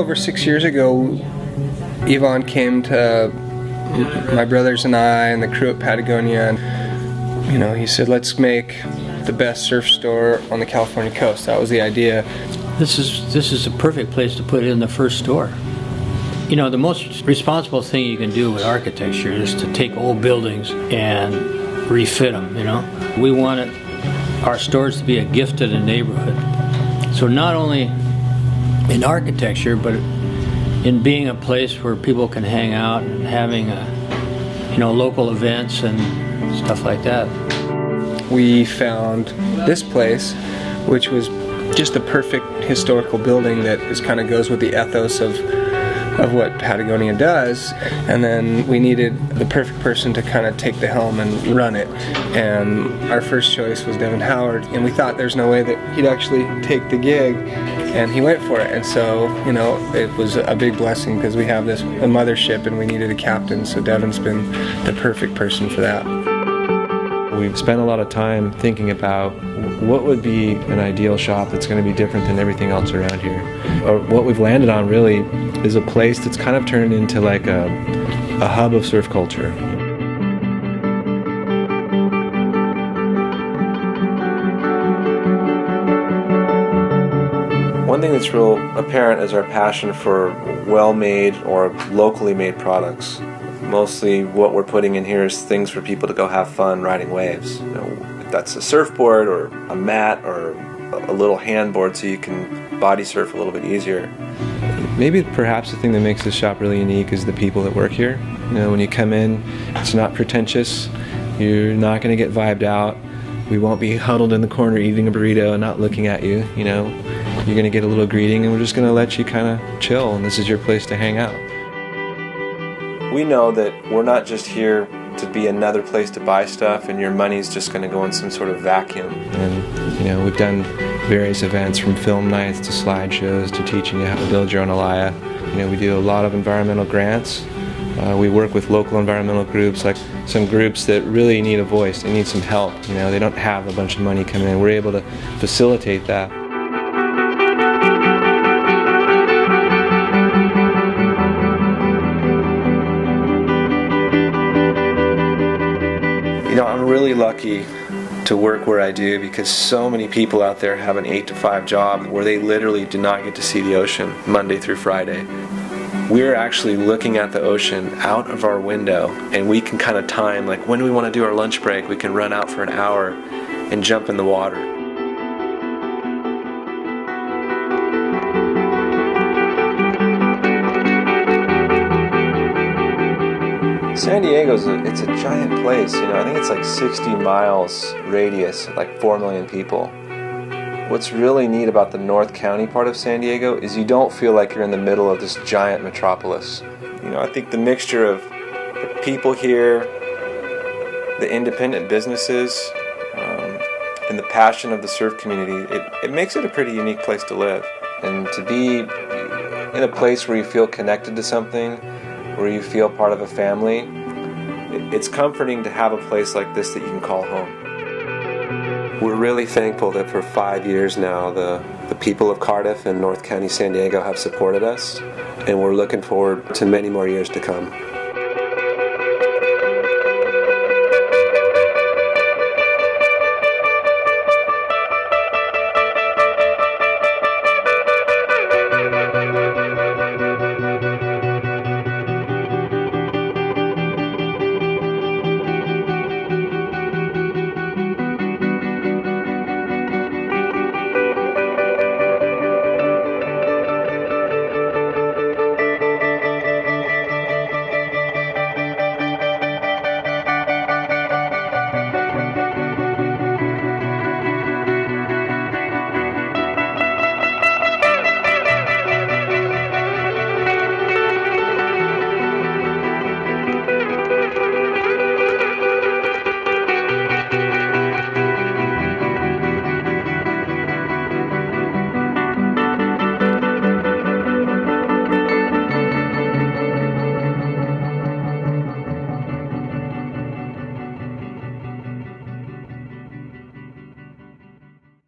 over 6 years ago, Yvon came to my brothers and I and the crew at Patagonia, and, you know, he said, let's make the best surf store on the California coast. That was the idea. This is a perfect place to put it in the first store. You know, the most responsible thing you can do with architecture is to take old buildings and refit them, you know. We wanted our stores to be a gift to the neighborhood. So not only in architecture, but in being a place where people can hang out and having, you know, local events and stuff like that. We found this place, which was just the perfect historical building that kind of goes with the ethos of what Patagonia does, and then we needed the perfect person to kind of take the helm and run it, and our first choice was Devon Howard, and we thought there's no way that he'd actually take the gig, and he went for it. And so, you know, it was a big blessing because we have this a mothership and we needed a captain, so Devon's been the perfect person for that. We've spent a lot of time thinking about what would be an ideal shop that's going to be different than everything else around here. Or what we've landed on really is a place that's kind of turned into like a hub of surf culture. One thing that's real apparent is our passion for well-made or locally made products. Mostly what we're putting in here is things for people to go have fun riding waves. You know, if that's a surfboard or a mat or a little handboard so you can body surf a little bit easier. Maybe perhaps the thing that makes this shop really unique is the people that work here. You know, when you come in, it's not pretentious. You're not going to get vibed out. We won't be huddled in the corner eating a burrito and not looking at you. You know, you're going to get a little greeting, and we're just going to let you kind of chill, and this is your place to hang out. We know that we're not just here to be another place to buy stuff and your money's just going to go in some sort of vacuum. And, you know, we've done various events from film nights to slideshows to teaching you how to build your own alaya. You know, we do a lot of environmental grants. We work with local environmental groups, like some groups that really need a voice. They need some help. You know, they don't have a bunch of money coming in. We're able to facilitate that. You know, I'm really lucky to work where I do because so many people out there have an 8-to-5 job where they literally do not get to see the ocean Monday through Friday. We're actually looking at the ocean out of our window, and we can kind of time, like when we want to do our lunch break, we can run out for an hour and jump in the water. San Diego's it's a giant place, you know. I think it's like 60 miles radius, like 4 million people. What's really neat about the North County part of San Diego is you don't feel like you're in the middle of this giant metropolis. You know, I think the mixture of the people here, the independent businesses, and the passion of the surf community, it makes it a pretty unique place to live. And to be in a place where you feel connected to something, where you feel part of a family, it's comforting to have a place like this that you can call home. We're really thankful that for 5 years now the people of Cardiff and North County San Diego have supported us, and we're looking forward to many more years to come.